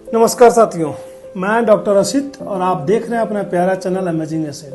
नमस्कार साथियों, मैं डॉक्टर असित और आप देख रहे हैं अपना प्यारा चैनल अमेजिंग एसेट।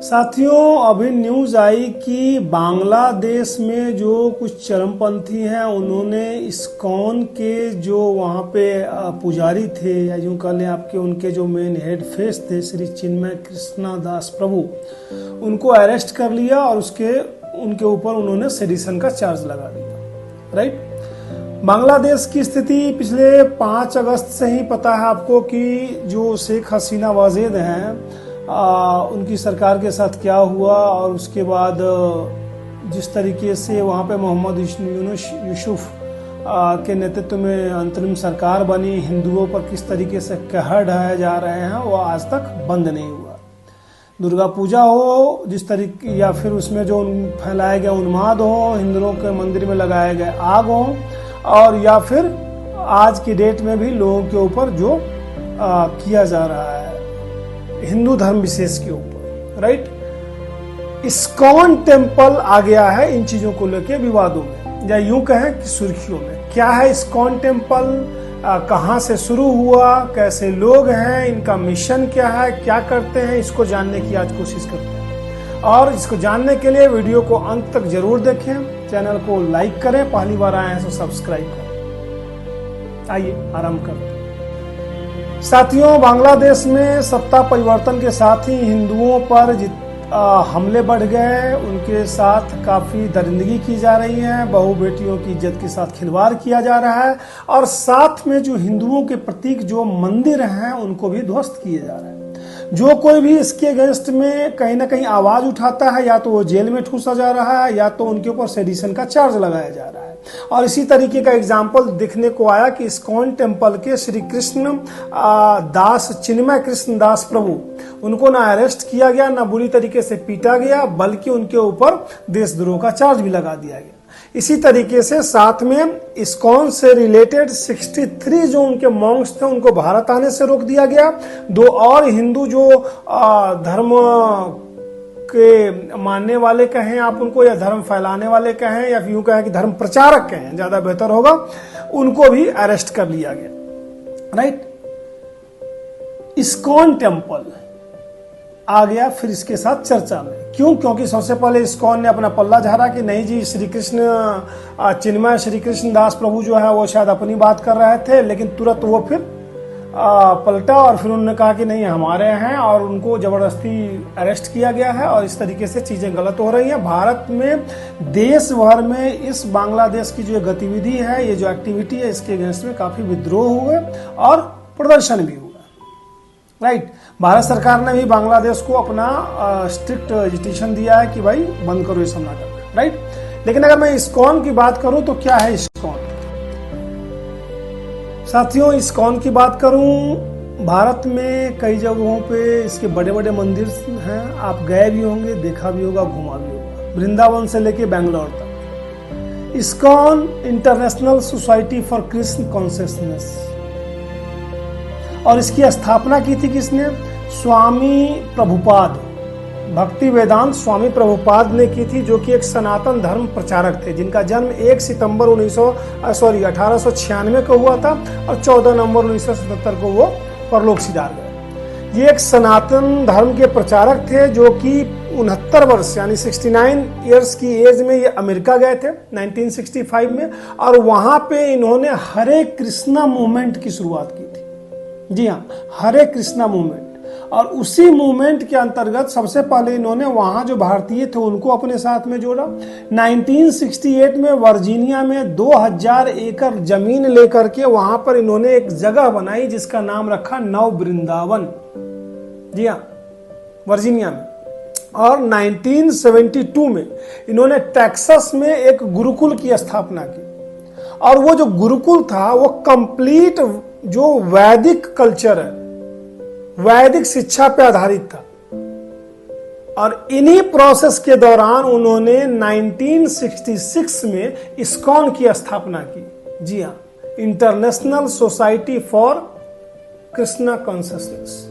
साथियों, अभी न्यूज आई कि बांग्लादेश में जो कुछ चरमपंथी हैं उन्होंने इस्कॉन के जो वहाँ पे पुजारी थे या यूँ कह लें आपके उनके जो मेन हेड फेस थे श्री चिन्मय कृष्णा दास प्रभु, उनको अरेस्ट कर लिया और उनके ऊपर उन्होंने सेडिशन का चार्ज लगा दिया। राइट। बांग्लादेश की स्थिति पिछले 5 अगस्त से ही पता है आपको कि जो शेख हसीना वाजेद हैं उनकी सरकार के साथ क्या हुआ और उसके बाद जिस तरीके से वहाँ पे मोहम्मद यूसुफ के नेतृत्व में अंतरिम सरकार बनी, हिंदुओं पर किस तरीके से कहर ढाए जा रहे हैं वो आज तक बंद नहीं हुआ। दुर्गा पूजा हो जिस तरीके या फिर उसमें जो फैलाए गए उन्माद हो, हिंदुओं के मंदिर में लगाए गए आग हो, और या फिर आज की डेट में भी लोगों के ऊपर जो किया जा रहा है हिंदू धर्म विशेष के ऊपर। राइट। इस्कॉन टेम्पल आ गया है इन चीजों को लेकर विवादों में, या यूं कहें कि सुर्खियों में। क्या है इस्कॉन टेम्पल, कहां से शुरू हुआ, कैसे लोग हैं, इनका मिशन क्या है, क्या करते हैं, इसको जानने की आज कोशिश करते हैं। और इसको जानने के लिए वीडियो को अंत तक जरूर देखें, चैनल को लाइक करें, पहली बार आए हैं तो सब्सक्राइब करें। आइए आरंभ करते हैं। साथियों, बांग्लादेश में सत्ता परिवर्तन के साथ ही हिंदुओं पर हमले बढ़ गए, उनके साथ काफी दरिंदगी की जा रही है, बहू बेटियों की इज्जत के साथ खिलवाड़ किया जा रहा है, और साथ में जो हिंदुओं के प्रतीक जो मंदिर हैं उनको भी ध्वस्त किए जा रहे हैं। जो कोई भी इसके अगेंस्ट में कहीं ना कहीं आवाज उठाता है या तो वो जेल में ठूसा जा रहा है या तो उनके ऊपर सेडिशन का चार्ज लगाया जा रहा है। और इसी तरीके का एग्जाम्पल देखने को आया कि इस्कॉन टेम्पल के श्री कृष्ण दास चिन्मय कृष्ण दास प्रभु, उनको ना अरेस्ट किया गया, ना बुरी तरीके से पीटा गया, बल्कि उनके ऊपर देशद्रोह का चार्ज भी लगा दिया गया। इसी तरीके से साथ में इस्कॉन से रिलेटेड 63 जो उनके मॉन्क्स थे उनको भारत आने से रोक दिया गया। 2 और हिंदू जो धर्म के मानने वाले कहें आप उनको, या धर्म फैलाने वाले कहें, या यूं कहें कि धर्म प्रचारक कहें, ज्यादा बेहतर होगा, उनको भी अरेस्ट कर लिया गया। राइट। इस्कॉन टेम्पल आ गया फिर इसके साथ चर्चा में। क्यों? क्योंकि सबसे पहले इस्कॉन ने अपना पल्ला झाड़ा कि नहीं जी, श्री कृष्ण चिन्मय श्री कृष्ण दास प्रभु जो है वो शायद अपनी बात कर रहे थे, लेकिन तुरंत वो फिर पलटा और फिर उन्होंने कहा कि नहीं हमारे हैं, और उनको जबरदस्ती अरेस्ट किया गया है। और इस तरीके से चीजें गलत हो रही हैं भारत में, देश भर में। इस बांग्लादेश की जो गतिविधि है, ये जो एक्टिविटी है, इसके अगेंस्ट में काफी विद्रोह हुए और प्रदर्शन भी हुआ। राइट। भारत सरकार ने भी बांग्लादेश को अपना स्ट्रिक्ट एजुटेशन दिया है कि भाई बंद करो ये सब नाटक। राइट। लेकिन अगर मैं इस्कॉन की बात करूं तो क्या है इस्कॉन? साथियों, इस्कॉन की बात करूं, भारत में कई जगहों पे इसके बड़े बड़े मंदिर हैं। आप गए भी होंगे, देखा भी होगा, घुमा भी होगा, वृंदावन से लेके बेंगलोर तक। ISKCON international society for Krishna consciousness, और इसकी स्थापना की थी किसने? स्वामी प्रभुपाद, भक्ति वेदांत स्वामी प्रभुपाद ने की थी, जो कि एक सनातन धर्म प्रचारक थे, जिनका जन्म 1 सितंबर 1896 को हुआ था और 14 नवंबर 1977 को वो परलोक सिधार गए। ये एक सनातन धर्म के प्रचारक थे जो कि 69 वर्ष यानी 69 ईयर्स की एज में ये अमेरिका गए थे 1965 में, और वहां पे इन्होंने हरे कृष्णा मूवमेंट की शुरुआत की थी। जी हाँ, हरे कृष्णा मूवमेंट। और उसी मूवमेंट के अंतर्गत सबसे पहले इन्होंने वहां जो भारतीय थे उनको अपने साथ में जोड़ा। 1968 में वर्जीनिया में 2000 एकड़ जमीन लेकर के वहां पर इन्होंने एक जगह बनाई जिसका नाम रखा नव वृंदावन। जी हाँ, वर्जीनिया में। और 1972 में इन्होंने टेक्सास में एक गुरुकुल की स्थापना की, और वो जो गुरुकुल था वो कंप्लीट जो वैदिक कल्चर है, वैदिक शिक्षा पे आधारित था। और इन्हीं प्रोसेस के दौरान उन्होंने 1966 में इस्कॉन की स्थापना की। जी हाँ, international society for Krishna consciousness.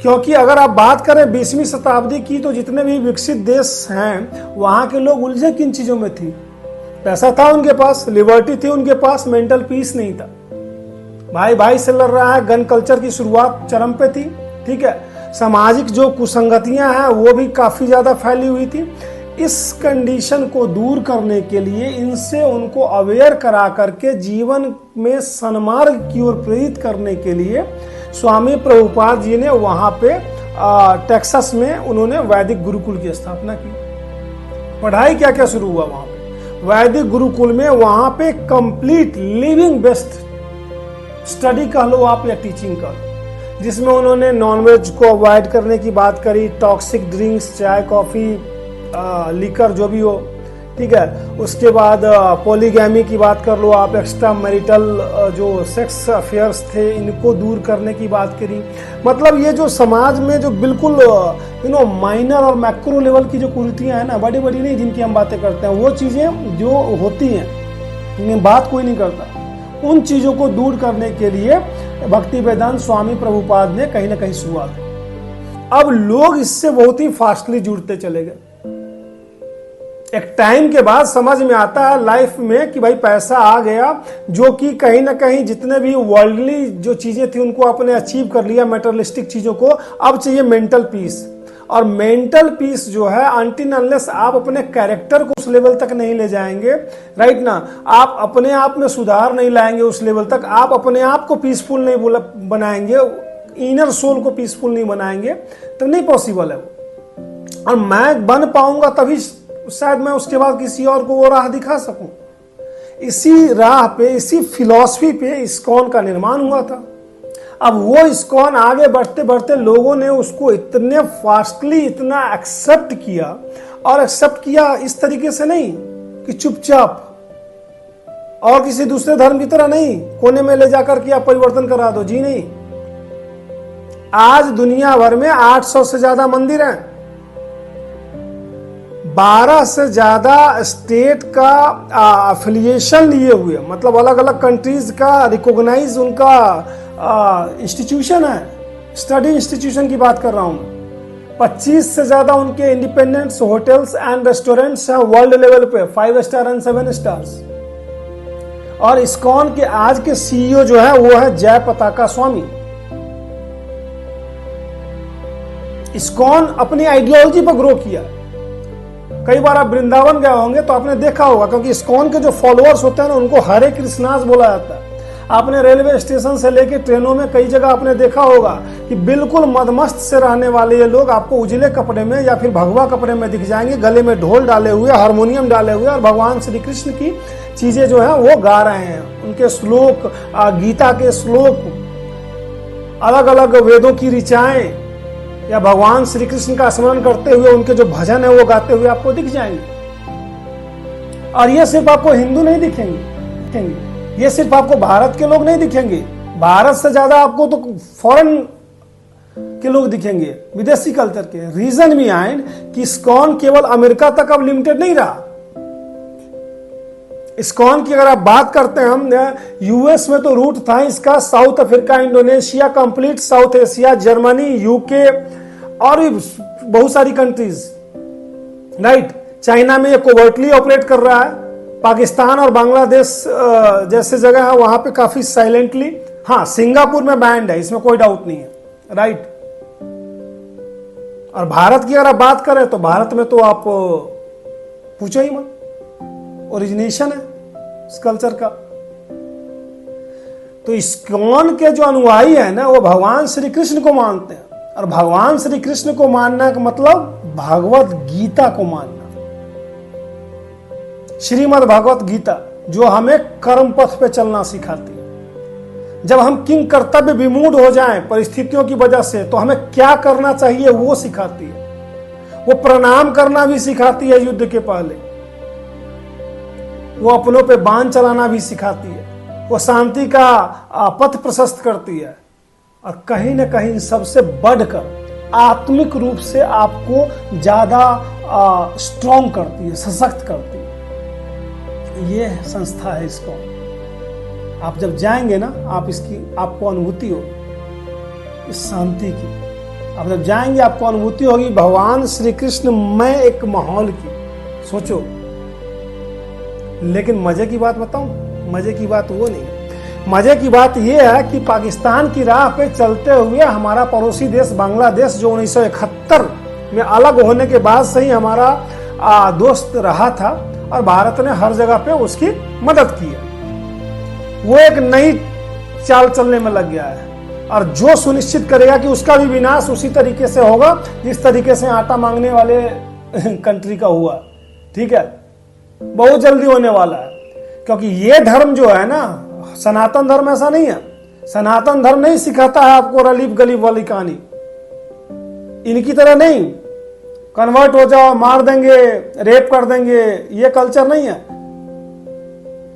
क्योंकि अगर आप बात करें 20वीं शताब्दी की तो जितने भी विकसित देश हैं वहां के लोग उलझे किन चीजों में थी? पैसा था उनके पास, लिबर्टी थी उनके पास, मेंटल पीस नहीं था। भाई भाई से लड़ रहा है, गन कल्चर की शुरुआत चरम पे थी, ठीक है। सामाजिक जो कुसंगतियां हैं वो भी काफी ज्यादा फैली हुई थी। इस कंडीशन को दूर करने के लिए, इनसे उनको अवेयर करा करके जीवन में सन्मार्ग की ओर प्रेरित करने के लिए स्वामी प्रभुपाद जी ने वहां पे टेक्सास में उन्होंने वैदिक गुरुकुल की स्थापना की। पढ़ाई क्या क्या शुरू हुआ वहां पे वैदिक गुरुकुल में। वहां पे कंप्लीट लिविंग बेस्ट स्टडी कह लो आप या टीचिंग कह लो, जिसमें उन्होंने नॉनवेज को अवॉइड करने की बात करी, टॉक्सिक ड्रिंक्स, चाय कॉफी लिकर जो भी हो, ठीक है। उसके बाद पॉलीगैमी की बात कर लो आप, एक्स्ट्रा मैरिटल जो सेक्स अफेयर्स थे इनको दूर करने की बात करी। मतलब ये जो समाज में जो बिल्कुल माइनर और मैक्रो लेवल की जो कुरीतियां हैं ना, बड़ी बड़ी नहीं जिनकी हम बातें करते हैं, वो चीजें जो होती हैं इनमें बात कोई नहीं करता, उन चीजों को दूर करने के लिए भक्ति वेदांत स्वामी प्रभुपाद ने कहीं ना कहीं शुरुआत की। अब लोग इससे बहुत ही फास्टली जुड़ते चले गए। एक टाइम के बाद समझ में आता है लाइफ में कि भाई पैसा आ गया, जो कि कहीं ना कहीं जितने भी वर्ल्डली जो चीजें थी उनको आपने अचीव कर लिया, मेटरलिस्टिक चीजों को। अब चाहिए मेंटल पीस, और मेंटल पीस जो है अनटिल अनलेस आप अपने कैरेक्टर को उस लेवल तक नहीं ले जाएंगे, राइट ना, आप अपने आप में सुधार नहीं लाएंगे उस लेवल तक, आप अपने आप को पीसफुल नहीं बनाएंगे, इनर सोल को पीसफुल नहीं बनाएंगे, तो नहीं पॉसिबल है वो। और मैं बन पाऊंगा तभी शायद मैं उसके बाद किसी और को वो राह दिखा सकूं। इसी राह पे, इसी फिलॉसफी पे इस्कॉन का निर्माण हुआ था। अब वो इस्कॉन आगे बढ़ते बढ़ते लोगों ने उसको इतने फास्टली इतना एक्सेप्ट किया, और एक्सेप्ट किया इस तरीके से नहीं कि चुपचाप और किसी दूसरे धर्म की तरह नहीं कोने में ले जाकर के आप परिवर्तन करा दो, जी नहीं। आज दुनिया भर में 800 से ज्यादा मंदिर हैं, 12 से ज्यादा स्टेट का एफिलिएशन लिए हुए, मतलब अलग अलग कंट्रीज का रिकॉग्नाइज उनका इंस्टीट्यूशन है, स्टडी इंस्टीट्यूशन की बात कर रहा हूं। 25 से ज्यादा उनके इंडिपेंडेंट होटल्स एंड रेस्टोरेंट्स हैं वर्ल्ड लेवल पे, 5 स्टार एंड 7 स्टार्स। और इस्कॉन के आज के सीईओ जो है वो है जय पताका स्वामी। इस्कॉन अपनी आइडियोलॉजी पर ग्रो किया। कई बार आप वृंदावन गए होंगे तो आपने देखा होगा, क्योंकि इस्कॉन के जो फॉलोअर्स होते हैं ना उनको हरे कृष्णास बोला जाता है। आपने रेलवे स्टेशन से लेके ट्रेनों में कई जगह आपने देखा होगा कि बिल्कुल मदमस्त से रहने वाले ये लोग आपको उजले कपड़े में या फिर भगवा कपड़े में दिख जाएंगे, गले में ढोल डाले हुए, हारमोनियम डाले हुए, और भगवान श्री कृष्ण की चीजें जो है वो गा रहे हैं। उनके श्लोक, गीता के श्लोक, अलग अलग वेदों की ऋचाएं, या भगवान श्री कृष्ण का स्मरण करते हुए उनके जो भजन है वो गाते हुए आपको दिख जाएंगे। और ये सिर्फ आपको हिंदू नहीं दिखेंगे, ये सिर्फ आपको भारत के लोग नहीं दिखेंगे, भारत से ज्यादा आपको तो फॉरेन के लोग दिखेंगे, विदेशी कल्चर के। रीजन बिहाइंड कि इस्कॉन केवल अमेरिका तक अब लिमिटेड नहीं रहा। इस्कॉन की अगर आप बात करते हैं, हम यूएस में तो रूट था इसका, south Africa, Indonesia, complete south Asia, Germany, UK और भी बहुत सारी कंट्रीज, राइट। चाइना में ये कोवर्टली ऑपरेट कर रहा है। पाकिस्तान और बांग्लादेश जैसे जगह है वहां पे काफी साइलेंटली। हाँ, सिंगापुर में बैंड है, इसमें कोई डाउट नहीं है, राइट। और भारत की अगर आप बात करें तो भारत में तो आप पूछो ही मत, ओरिजिनेशन है इस कल्चर का। तो इस्कॉन के जो अनुयायी है ना वो भगवान श्री कृष्ण को मानते हैं, और भगवान श्री कृष्ण को मानना का मतलब भगवत गीता को मानना, श्रीमद् भगवत गीता, जो हमें कर्म पथ पे चलना सिखाती है। जब हम किंग कर्तव्य विमूढ़ हो जाएं परिस्थितियों की वजह से, तो हमें क्या करना चाहिए वो सिखाती है। वो प्रणाम करना भी सिखाती है युद्ध के पहले, वो अपनों पे बाण चलाना भी सिखाती है, वो शांति का पथ प्रशस्त करती है, और कहीं ना कहीं सबसे बढ़कर आत्मिक रूप से आपको ज्यादा स्ट्रॉन्ग करती है, सशक्त करती है। ये संस्था है इसको। आप जब जाएंगे ना, आप इसकी आपको अनुभूति होगी इस शांति की। आप जब जाएंगे आपको अनुभूति होगी भगवान श्री कृष्ण में एक माहौल की। सोचो, लेकिन मजे की बात बताऊं, मजे की बात वो नहीं मजे की बात यह है कि पाकिस्तान की राह पे चलते हुए हमारा पड़ोसी देश बांग्लादेश, जो 1971 में अलग होने के बाद से ही हमारा दोस्त रहा था और भारत ने हर जगह पे उसकी मदद की है, वो एक नई चाल चलने में लग गया है और जो सुनिश्चित करेगा कि उसका भी विनाश उसी तरीके से होगा जिस तरीके से आटा मांगने वाले कंट्री का हुआ। ठीक है, बहुत जल्दी होने वाला है, क्योंकि ये धर्म जो है ना, सनातन धर्म ऐसा नहीं है। सनातन धर्म नहीं सिखाता है आपको रलीफ गलीफ वाली कहानी, इनकी तरह नहीं कन्वर्ट हो जाओ, मार देंगे, रेप कर देंगे, ये कल्चर नहीं है।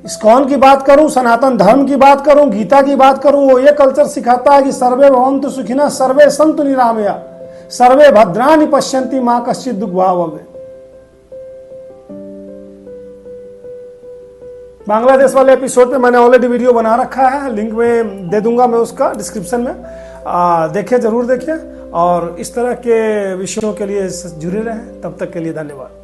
इस्कॉन की बात करूं, सनातन धर्म की बात करूं, गीता की बात करूं, वो ये कल्चर सिखाता है कि सर्वे भवन्तु सुखिनः सर्वे सन्तु निरामया सर्वे भद्राणि पश्यन्ति मा कश्चित् दुःख भाग् भवेत्। बांग्लादेश वाले एपिसोड पे मैंने ऑलरेडी वीडियो बना रखा है, लिंक में दे दूंगा मैं उसका डिस्क्रिप्शन में, देखिए, जरूर देखिए और इस तरह के विषयों के लिए जुड़े रहें। तब तक के लिए धन्यवाद।